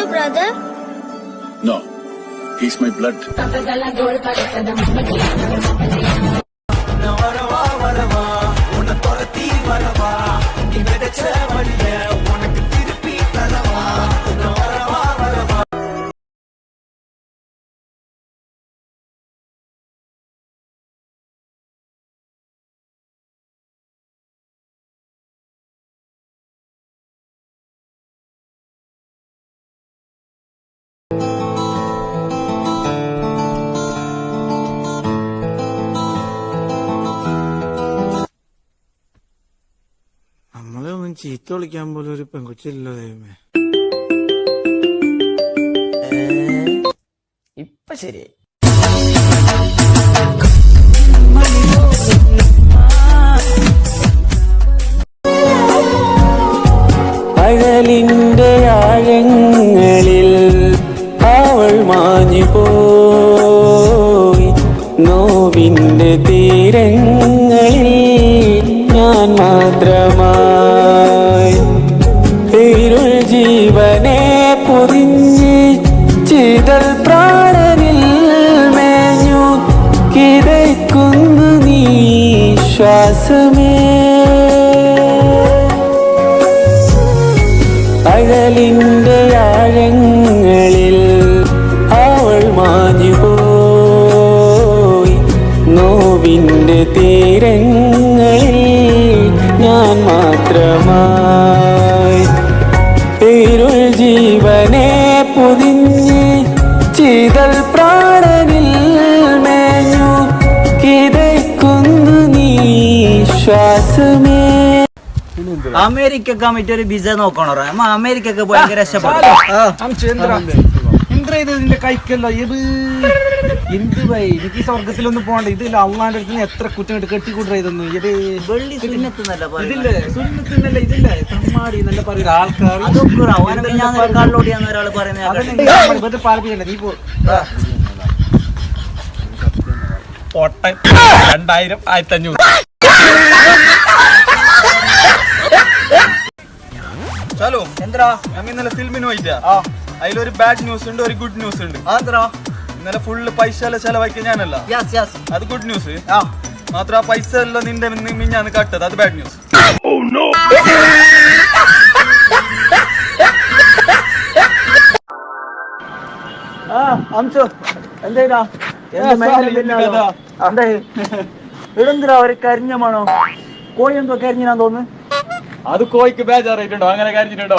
your brother? No, he's my blood. നമ്മളെ ഒന്നും ചീത്ത വിളിക്കാൻ പോലും ഒരു പെൺകുച്ചില്ലല്ലോ ദൈവമേ. ഇപ്പൊ ശരി. അഴലിന്റെ ആഴങ്ങളിൽ അവൾ മാഞ്ഞു പോയി, നോവിന്റെ തീരങ്ങളിൽ ഞാൻ മാത്രമായി. ഇരുൾ ജീവനെ പൊതിഞ്ഞ് ചിതൽ പ്രാണനിൽ മേഞ്ഞു കിതയ്ക്കുന്നു നീ ശ്വാസമേ. അഴലിന്റെ ആഴങ്ങളിൽ അവൾ മാഞ്ഞു പോയി, നോവിന്റെ തീരങ്ങളിൽ ഞാൻ മാത്രമായി. ഇരുൾ ജീവനെ പൊതിഞ്ഞ് ചിതൽ പ്രാണനിൽ മേഞ്ഞു കിതയ്ക്കുന്നു നീ ശ്വാസമേ. അമേരിക്കൊക്കെ പറ്റിയ ഒരു വിസ നോക്കണോ? അമേരിക്കൊക്കെ ഭയങ്കര രക്ഷപ്പെടും. ഇതിന്റെ കൈക്കല്ലോ ഇത് എന്ത് ഭയ, എനിക്ക് ഈ സ്വർഗത്തിലൊന്നും പോകണ്ട. ഇതില്ല അള്ളാന്റെ അടുത്ത് എത്ര കുറ്റം കെട്ടിക്കൂട്ട ഇതൊന്നും. ഇത് വെള്ളി സുന്നത്തെന്നല്ല ഇതില്ലേ സുന്നത്തിന്നല്ല, ഇതില്ലേ തമ്മാടി നല്ല പറയുന്ന ആൾക്കാർ കള്ളോടിയാന്ന് ഒരാൾ പറയുന്നത് പാർപ്പിക്കണ്ട. നീ പോ 2000 1500. ചലോ എന്താ ഞങ്ങൾ ഇന്നലെ ഫിലിമിന് പോയിട്ടാ. അതിലൊരു ബാഡ് ന്യൂസ് ഉണ്ട്, ഒരു ഗുഡ് ന്യൂസ് ഉണ്ട്. ഇന്നലെ ഫുള്ള് പൈസ എല്ലാം ചെലവാക്കിയ ഞാനല്ല, അത് ഗുഡ് ന്യൂസ് മാത്രം. ആ പൈസ എല്ലാം നിന്റെ മിഞ്ഞാന്ന് കട്ടത്, അത് ബാഡ് ന്യൂസ്. ഇടെന്തിരാ ഒരു കരിഞ്ഞമാണോ? കോഴി എന്തോ കരിഞ്ഞാന്ന് തോന്നുന്നു. അത് കോഴിക്ക് ബേജാറായിട്ടുണ്ടോ? അങ്ങനെ കരിഞ്ഞിട്ടുണ്ടോ?